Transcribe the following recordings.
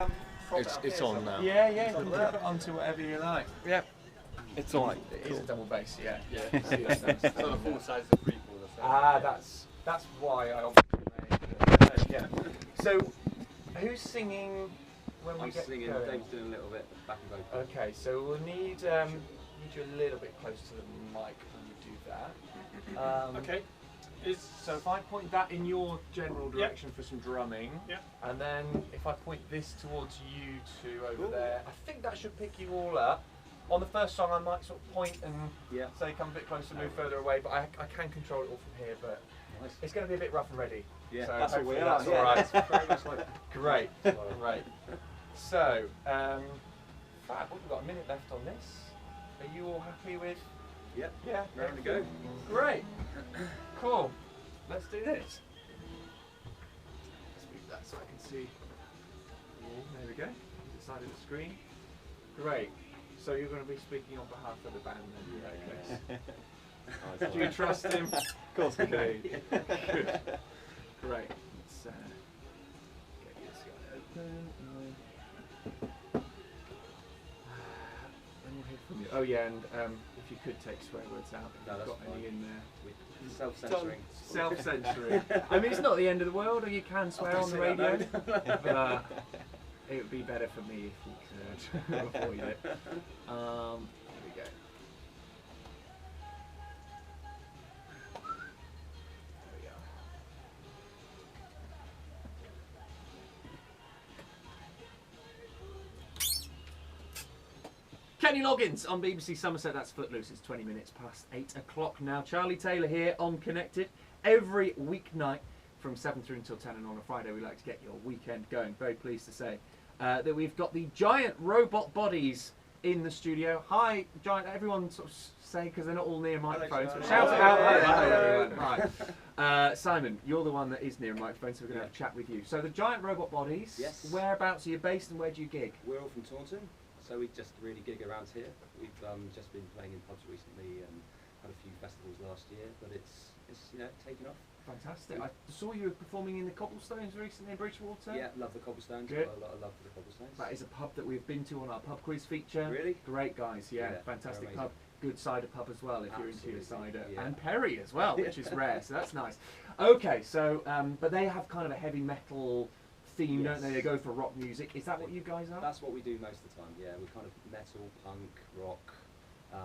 It's on now. Yeah, you can flip it onto whatever you like. Yeah, it's on. It is a double bass, yeah. So the full size of the freeform. Ah, that's why I obviously made yeah. So, who's singing when we get singing. going? Dave's doing a little bit back and vocals. Okay, so we'll need you a little bit close to the mic when we do that. Okay. So if I point that in your general direction for some drumming, and then if I point this towards you two over there, I think that should pick you all up. On the first song I might sort of point and say come a bit closer, move further away, but I can control it all from here, but it's going to be a bit rough and ready. Yeah, so that's what we are. That's alright. Great, great. So, Fab, we've got a minute left on this. Are you all happy with? Yep. Yeah. Ready to go. Great. Cool. Let's do this. Let's move that so I can see. There we go. Either side of the screen. Great. So you're going to be speaking on behalf of the band then? Yeah. Do you trust him? Of course we do. Good. Great. Let's get this guy open. Oh yeah, and if you could take swear words out, if you've got any in there. Self-censoring. Self-censoring. I mean, it's not the end of the world, or you can swear on the radio, but it would be better for me if you could avoid it. Here we go. There we go. Kenny Loggins on BBC Somerset, that's Footloose. It's 20 minutes past 8 o'clock now. Charlie Taylor here on Connected. Every weeknight from 7 through until 10, and on a Friday we like to get your weekend going. Very pleased to say that we've got the giant robot bodies in the studio. Hi, giant, everyone sort of say, because they're not all near microphones, but shout it out. Hello, everyone. Hi. Simon, you're the one that is near a microphone, so we're going to have a chat with you. So the giant robot bodies, whereabouts are you based and where do you gig? We're all from Taunton. So we just really gig around here. We've just been playing in pubs recently and had a few festivals last year, but it's taken off. Fantastic. I saw you performing in the Cobblestones recently in Bridgewater. Yeah, love the Cobblestones. Good. Got a lot of love for the Cobblestones. That is a pub that we've been to on our pub quiz feature. Really? Great guys, yeah fantastic pub. Good cider pub as well if you're into your cider. Yeah. And Perry as well, which is rare, so that's nice. Okay, so, but they have kind of a heavy metal theme, don't they? They go for rock music. Is that what you guys are? That's what we do most of the time, yeah. We're kind of metal, punk, rock,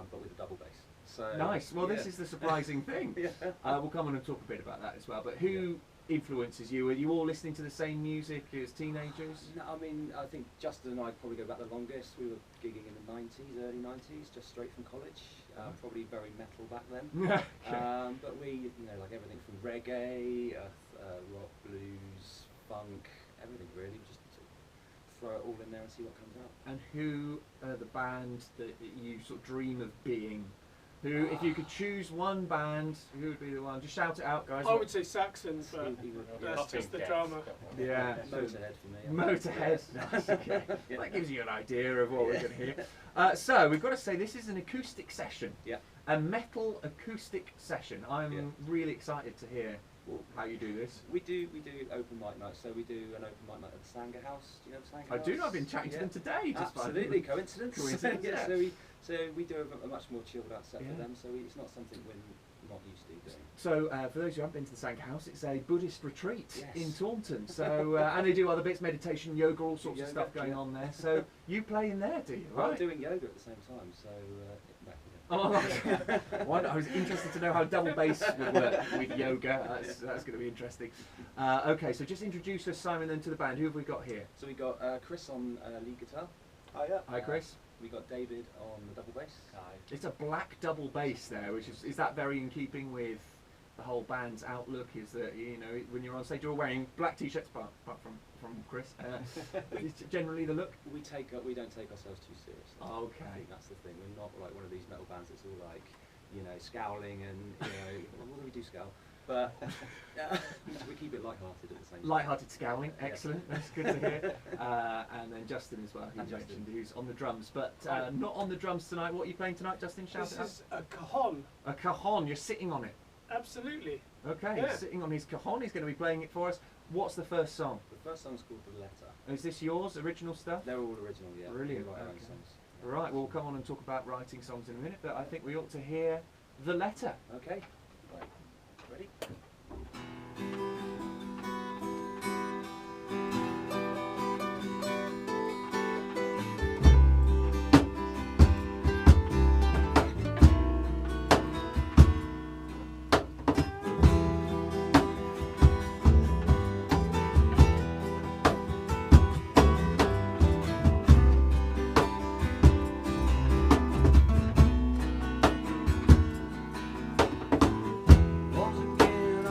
but with a double bass. So, nice. Well, this is the surprising thing. We'll come on and talk a bit about that as well. But who influences you? Are you all listening to the same music as teenagers? No, I mean, I think Justin and I probably go back the longest. We were gigging in the 90s, early 90s, just straight from college. Probably very metal back then. But we, like everything from reggae, rock, blues, funk, everything really. Just throw it all in there and see what comes out. And who are the band that you sort of dream of being? Who, if you could choose one band, who would be the one? Just shout it out, guys. I would say Saxon, but that's just the drama. Yeah, Motorhead for me. Motorhead, nice, okay. That gives you an idea of what we're going to hear. So, we've got to say this is an acoustic session. Yeah. A metal acoustic session. I'm really excited to hear how you do this. We do open mic nights, so we do an open mic night at the Sanger House. Do you know the Sanger House? I do know, I've been chatting to them today. Just absolutely, coincidence. Coincidence, So we do a much more chilled out set for them, so it's not something we're not used to doing. So for those who haven't been to the Sanger House, it's a Buddhist retreat in Taunton. So and they do other bits, meditation, yoga, all sorts of stuff going on there. So you play in there, do you? Well, I'm doing yoga at the same time, so I was interested to know how double bass would work with yoga. That's going to be interesting. Okay, so just introduce us, Simon, then to the band. Who have we got here? So we got Chris on lead guitar. Hi, Chris. We got David on the double bass. It's a black double bass there, which is that very in keeping with the whole band's outlook? Is that when you're on stage you're wearing black t-shirts, apart from Chris. Is generally the look? We don't take ourselves too seriously. Okay. I think that's the thing. We're not like one of these metal bands that's all like scowling and well, what do we do scowl? But we keep it light-hearted at the same time. Light-hearted scowling, excellent. That's good to hear. And then Justin as well, who mentioned, who's on the drums, but not on the drums tonight. What are you playing tonight, Justin? Shout it out. This is a cajon. A cajon. You're sitting on it. Absolutely. Okay, sitting on his cajon. He's going to be playing it for us. What's the first song? The first song's called The Letter. Is this yours, original stuff? They're all original, yeah. Brilliant. We write our own Okay. songs. Right, well, we'll come on and talk about writing songs in a minute, but I think we ought to hear The Letter. Okay. Right. Ready? Once again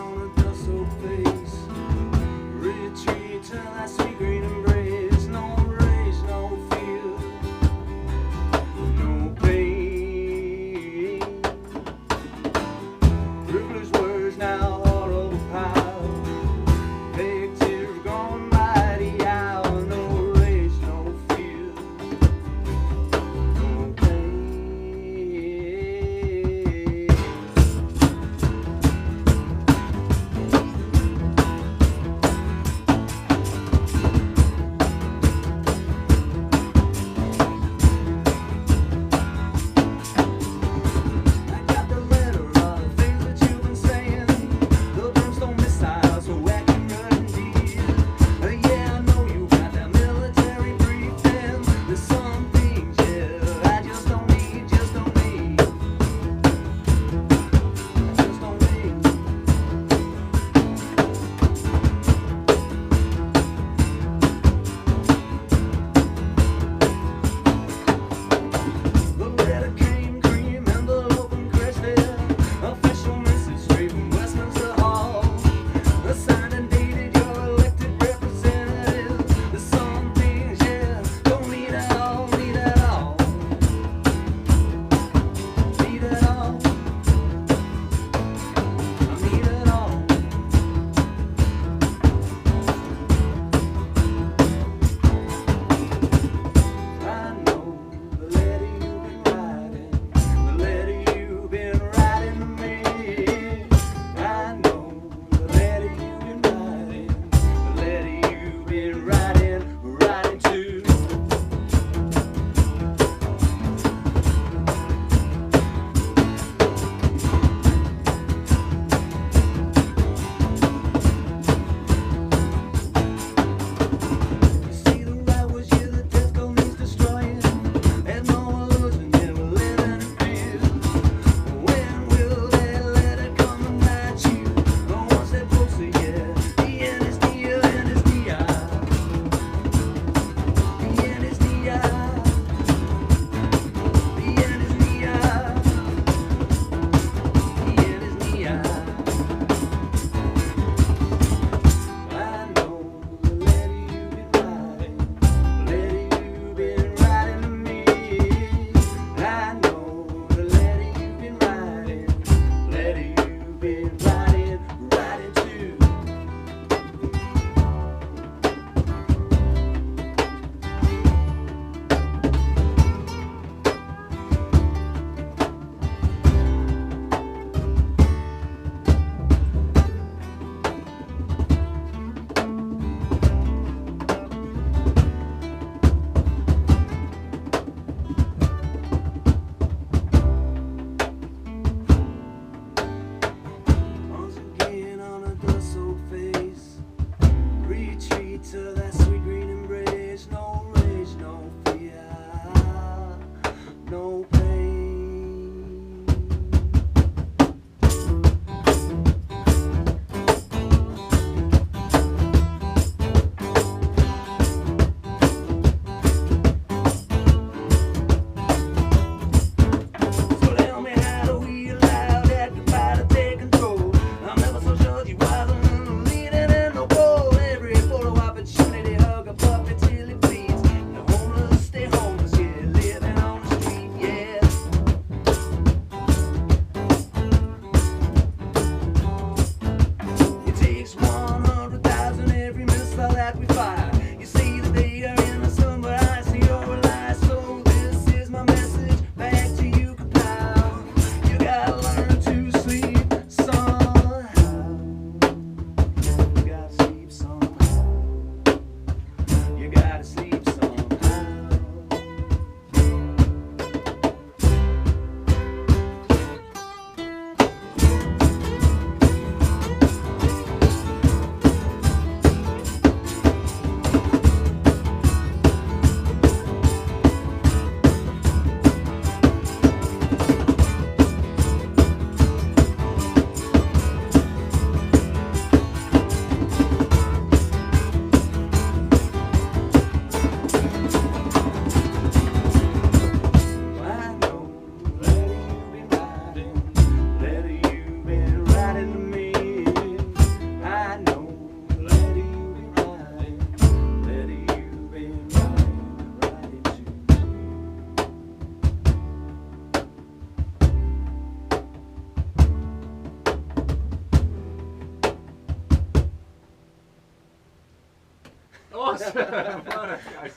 Awesome. Well done, guys.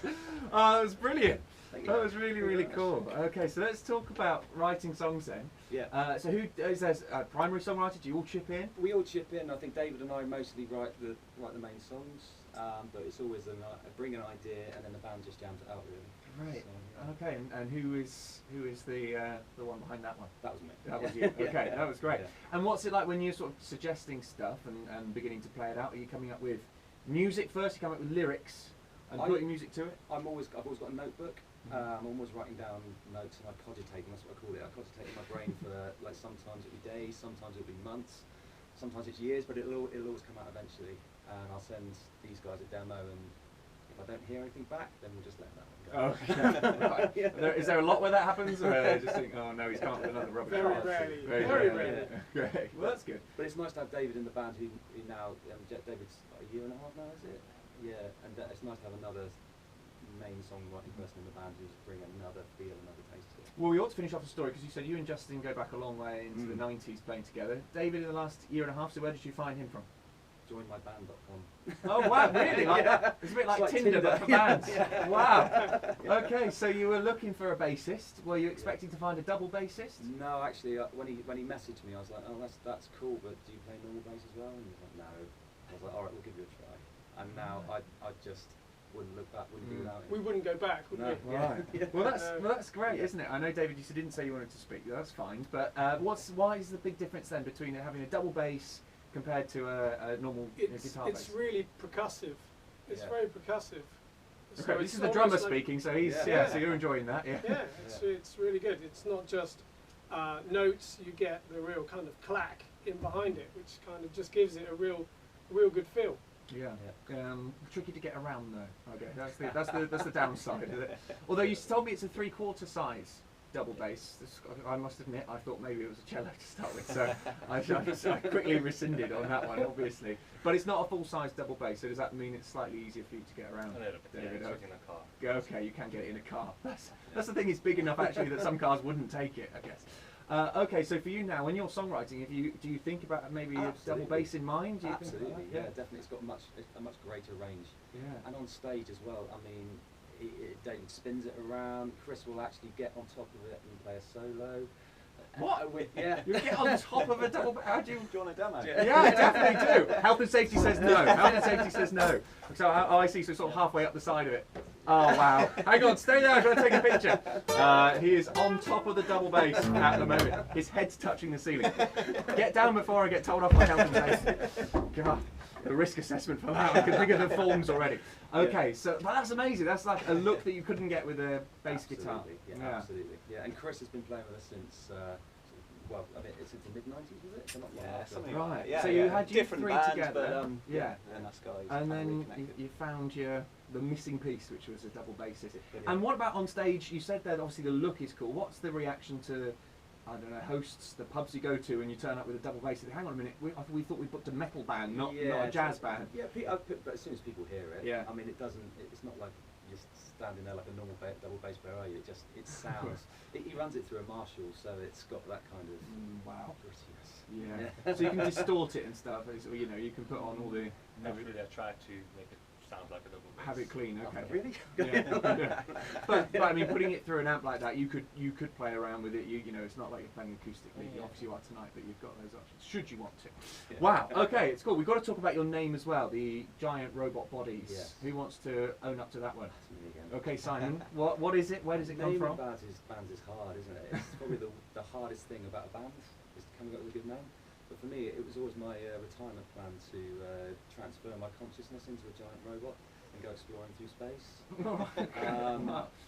Oh, that was brilliant. That was really, really cool. Okay, so let's talk about writing songs then. Yeah. So who is there a primary songwriter? Do you all chip in? We all chip in. I think David and I mostly write the main songs, but it's always bring an idea and then the band just jams it out really. Right. So, yeah. Okay, and who is the one behind that one? That was me. That was you. Okay, Yeah. that was great. Yeah. And what's it like when you're sort of suggesting stuff and beginning to play it out? Are you coming up with music first? You come up with lyrics and putting music to it? I've always got a notebook. I'm always writing down notes and I cogitate, and that's what I call it. I cogitate in my brain for like sometimes it'll be days, sometimes it'll be months, sometimes it's years, but it'll always come out eventually. And I'll send these guys a demo, and if I don't hear anything back, then we'll just let that one go. Right. Yeah. Is there a lot where that happens, or just think, oh no, he's can't with another rubbish? Very band? rarely. Very Very rarely. rarely. Great. Well, that's good. But it's nice to have David in the band who now, David's like a year and a half now, is it? Yeah, and it's nice to have another main songwriting person in the band who's bring another feel, another taste to it. Well, we ought to finish off the story because you said you and Justin go back a long way into the 90s playing together. David, in the last year and a half, so where did you find him from? Joinmyband.com. Oh wow, really? Like, Yeah. it's a bit like It's like Tinder, but for Tinder. bands. Yeah. Wow. Okay, so you were looking for a bassist. Were you expecting to find a double bassist? No, actually, when he messaged me, I was like, oh, that's cool, but do you play normal bass as well? And he was like, no. I was like, all right, we'll give you a try. And now I just wouldn't look back, wouldn't do without him. We wouldn't go back, would No. we? Right. Yeah. Well, that's great, isn't it? I know, David, you didn't say you wanted to speak. That's fine. But why is the big difference then between having a double bass compared to a normal guitar bass? It's really percussive. It's Yeah. very percussive. So Okay, this it's is the drummer almost like- speaking, so he's Yeah. so you're enjoying that, yeah. Yeah, it's really good. It's not just notes. You get the real kind of clack in behind it, which kind of just gives it a real good feel. Yeah. Tricky to get around though. Okay, that's the downside of it. Although you told me it's a 3/4 size double bass. I must admit, I thought maybe it was a cello to start with, so I quickly rescinded on that one, obviously. But it's not a full-size double bass, so does that mean it's slightly easier for you to get around? A little bit, David? yeah, it's in a car. Okay, you can get it in a car. That's the thing. It's big enough actually that some cars wouldn't take it, I guess. Okay, so for you now, when you're songwriting, do you think about maybe a double bass in mind? Do you Absolutely, think yeah, definitely. It's got a much greater range. Yeah. And on stage as well, I mean, David spins it around, Chris will actually get on top of it and play a solo. What? Yeah. You get on top of a double bass? How do you... Do you want a demo? Yeah, I definitely do. Health and safety says no. Health and safety says no. So I see, so sort of halfway up the side of it. Oh wow. Hang on, stay there, I'm going to take a picture. He is on top of the double bass at the moment. His head's touching the ceiling. Get down before I get told off by health and safety. God, the risk assessment for that. I can think of the forms already. Okay, so but that's amazing. That's like a look that you couldn't get with a bass guitar. Yeah, absolutely. Yeah, and Chris has been playing with us since, well, I mean, since the mid-90s, was it? So not long after. something Right. like that. Yeah, So you yeah. had you different three bands, together. but Yeah. and us guys. And then reconnected. you found the missing piece, which was a double bassist. Brilliant. And what about on stage? You said that obviously the look is cool. What's the reaction to, I don't know, hosts, the pubs you go to, and you turn up with a double bass? Hang on a minute, we thought we booked a metal band, not a jazz band. Yeah, but as soon as people hear it, Yeah. I mean, it's not like you're just standing there like a normal double bass player, are you? It sounds, he runs it through a Marshall, so it's got that kind of Wow. grittiness. Yeah. So you can distort it and stuff. You know, you can put on all the. Naturally, I try to make it sound like a double bass. Have it clean, okay. Really? Yeah. But I mean, putting it through an amp like that, you could play around with it. You know, it's not like you're playing acoustically. Yeah. Obviously, you are tonight, but you've got those options. Should you want to? Yeah. Wow. Okay, it's cool. We've got to talk about your name as well. The giant robot bodies. Yes. Who wants to own up to that one? That's me again. Okay, Simon. What is it? Where does it come from? Naming bands is hard, isn't it? It's probably the hardest thing about a band is coming up with a good name. But for me, it was always my retirement plan to transfer my consciousness into a giant robot and go exploring through space.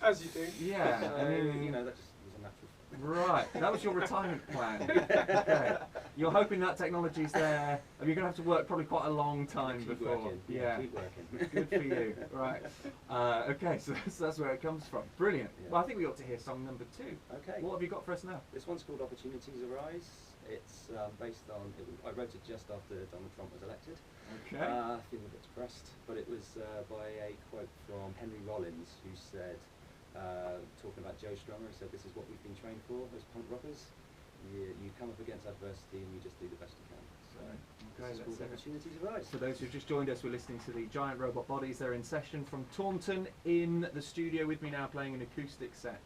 As you do. Yeah. So, I mean, you know, that just was a natural. Right, that was your retirement plan. Okay. You're hoping that technology's there. I mean, you're going to have to work probably quite a long time Keep before. working. Yeah. Keep working. Good for you. Right. Okay, so that's where it comes from. Brilliant. Yeah. Well, I think we ought to hear song number 2. Okay. What have you got for us now? This one's called Opportunities Arise. It's based on, I wrote it just after Donald Trump was elected. Okay. Feeling a bit depressed, but it was by a quote from Henry Rollins, who said, talking about Joe Strummer, he said, "This is what we've been trained for as punk rockers. You come up against adversity and you just do the best you can." So Okay, This is let's called Opportunities Arise. For those who've just joined us, we're listening to the Giant Robot Bodies. They're in session from Taunton. In the studio with me now, playing an acoustic set.